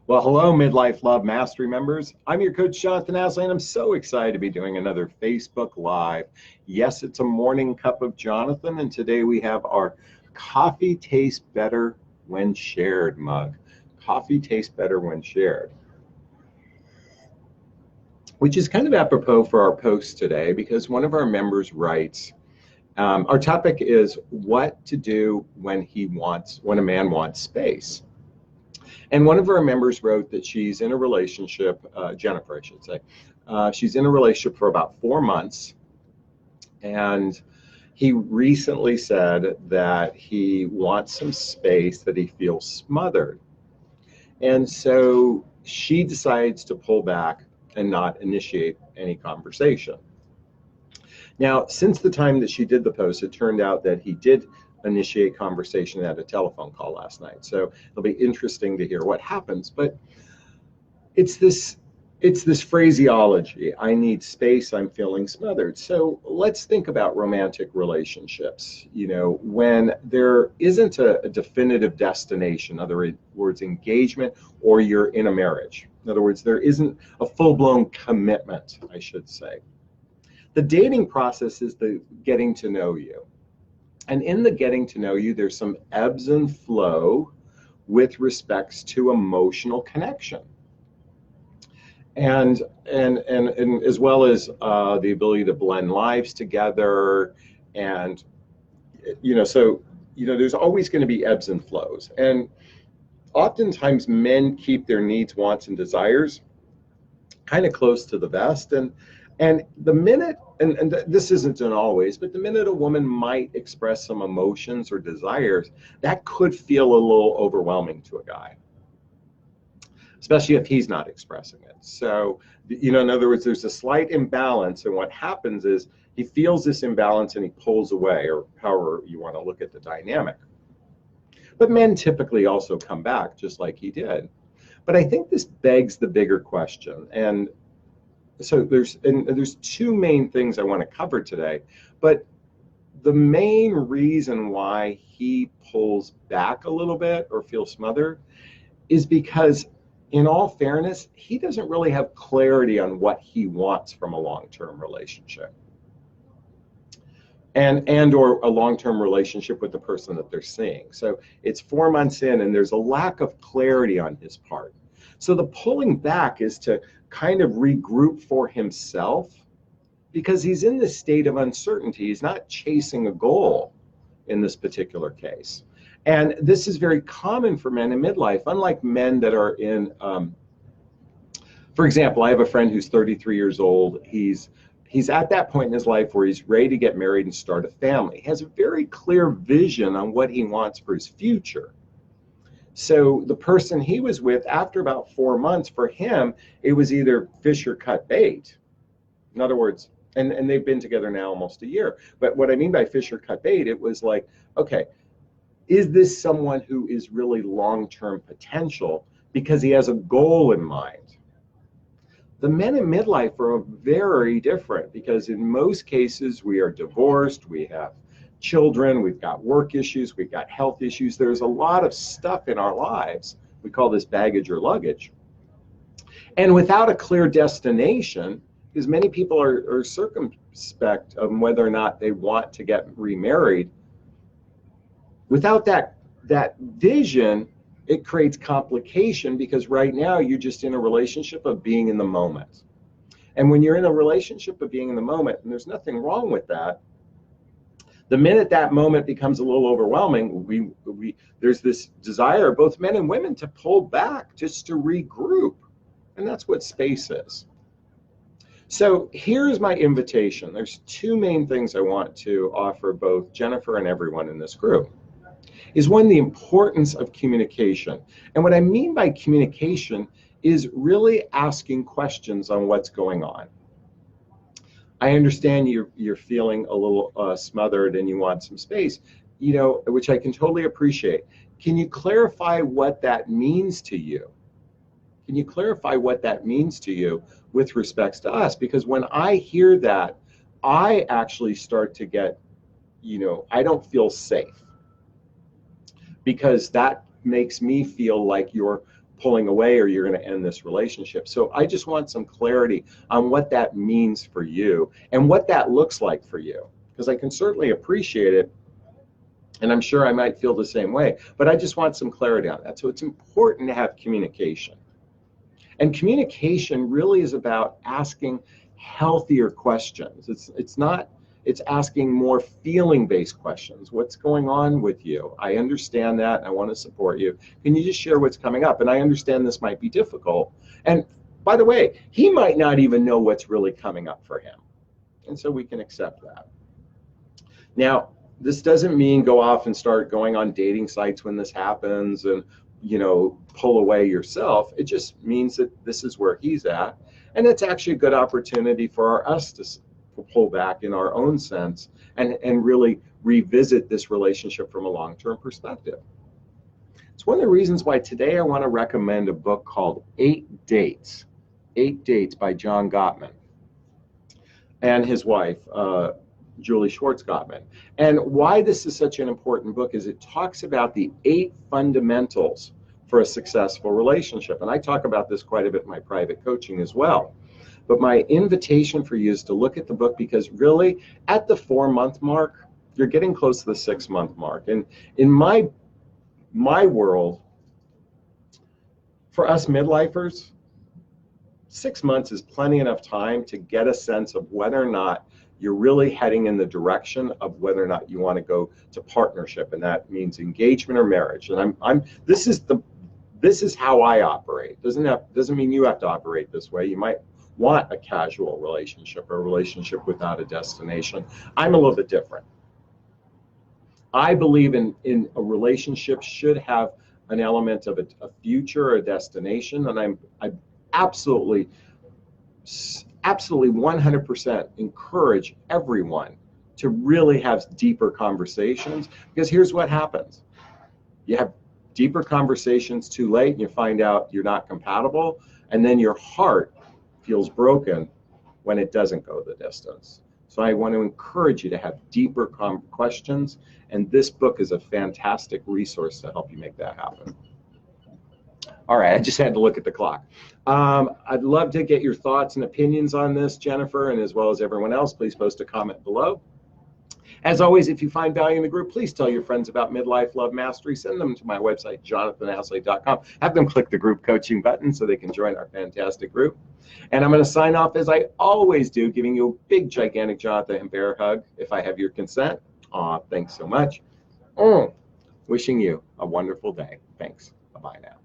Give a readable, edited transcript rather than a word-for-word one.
Well, hello, Midlife Love Mastery members. I'm your coach, Jonathan Asley, and I'm so excited to be doing another Facebook Live. Yes, it's a morning cup of Jonathan, and today we have our Coffee Tastes Better When Shared mug. Coffee tastes better when shared, which is kind of apropos for our post today because one of our members writes, our topic is what to do when a man wants space. And one of our members wrote that she's in a relationship, Jennifer, I should say. She's in a relationship for about 4 months. And he recently said that he wants some space, that he feels smothered. And so she decides to pull back and not initiate any conversation. Now, since the time that she did the post, it turned out that he did initiate conversation at a telephone call last night. So it'll be interesting to hear what happens. But it's this phraseology. I need space. I'm feeling smothered. So let's think about romantic relationships. You know, when there isn't a definitive destination, in other words, engagement, or you're in a marriage. In other words, there isn't a full-blown commitment, I should say. The dating process is the getting to know you. And in the getting to know you, there's some ebbs and flow with respects to emotional connection. And as well as the ability to blend lives together. And, there's always going to be ebbs and flows. And oftentimes men keep their needs, wants, and desires kind of close to the vest. And the minute, and this isn't an always, but the minute a woman might express some emotions or desires, that could feel a little overwhelming to a guy, especially if he's not expressing it. So, in other words, there's a slight imbalance, and what happens is he feels this imbalance and he pulls away, or however you want to look at the dynamic. But men typically also come back just like he did. But I think this begs the bigger question, and so there's two main things I want to cover today, but the main reason why he pulls back a little bit or feels smothered is because, in all fairness, he doesn't really have clarity on what he wants from a long-term relationship and or a long-term relationship with the person that they're seeing. So it's 4 months in and there's a lack of clarity on his part. So the pulling back is to kind of regroup for himself because he's in this state of uncertainty. He's not chasing a goal in this particular case. And this is very common for men in midlife, unlike men that are in, for example, I have a friend who's 33 years old. He's at that point in his life where he's ready to get married and start a family. He has a very clear vision on what he wants for his future. So the person he was with, after about 4 months, for him, it was either fish or cut bait. In other words, and they've been together now almost a year. But what I mean by fish or cut bait, it was like, okay, is this someone who is really long-term potential because he has a goal in mind? The men in midlife are very different because in most cases we are divorced, we have children, we've got work issues, we've got health issues. There's a lot of stuff in our lives. We call this baggage or luggage. And without a clear destination, because many people are circumspect of whether or not they want to get remarried, without that vision, it creates complication because right now you're just in a relationship of being in the moment. And when you're in a relationship of being in the moment, and there's nothing wrong with that, the minute that moment becomes a little overwhelming, there's this desire, both men and women, to pull back, just to regroup. And that's what space is. So here's my invitation. There's two main things I want to offer both Jennifer and everyone in this group. Is one, the importance of communication. And what I mean by communication is really asking questions on what's going on. I understand you're feeling a little smothered and you want some space, which I can totally appreciate. Can you clarify what that means to you? Can you clarify what that means to you with respects to us? Because when I hear that, I actually start to get, I don't feel safe because that makes me feel like you're pulling away or you're going to end this relationship. So I just want some clarity on what that means for you and what that looks like for you, because I can certainly appreciate it, and I'm sure I might feel the same way, but I just want some clarity on that. So it's important to have communication. And communication really is about asking healthier questions. It's asking more feeling-based questions. What's going on with you? I understand that, and I want to support you. Can you just share what's coming up? And I understand this might be difficult. And by the way, he might not even know what's really coming up for him. And so we can accept that. Now, this doesn't mean go off and start going on dating sites when this happens and, you know, pull away yourself. It just means that this is where he's at. And it's actually a good opportunity for us to pull back in our own sense and really revisit this relationship from a long-term perspective. It's one of the reasons why today I want to recommend a book called 8 Dates by John Gottman and his wife, Julie Schwartz Gottman. And why this is such an important book is it talks about the 8 fundamentals for a successful relationship. And I talk about this quite a bit in my private coaching as well. But my invitation for you is to look at the book, because really at the 4-month mark, you're getting close to the 6-month mark. And in my world, for us midlifers, 6 months is plenty enough time to get a sense of whether or not you're really heading in the direction of whether or not you want to go to partnership, and that means engagement or marriage. And this is how I operate. Doesn't mean you have to operate this way. You might want a casual relationship or a relationship without a destination. I'm a little bit different. I believe in a relationship should have an element of a future or a destination, and I absolutely 100% encourage everyone to really have deeper conversations, because here's what happens. You have deeper conversations too late and you find out you're not compatible, and then your heart feels broken when it doesn't go the distance. So I want to encourage you to have deeper questions, and this book is a fantastic resource to help you make that happen. All right, I just had to look at the clock. I'd love to get your thoughts and opinions on this, Jennifer, and as well as everyone else, please post a comment below. As always, if you find value in the group, please tell your friends about Midlife Love Mastery. Send them to my website, jonathanhasley.com. Have them click the group coaching button so they can join our fantastic group. And I'm going to sign off as I always do, giving you a big, gigantic Jonathan and Bear hug, if I have your consent. Aw, thanks so much. Wishing you a wonderful day. Thanks. Bye-bye now.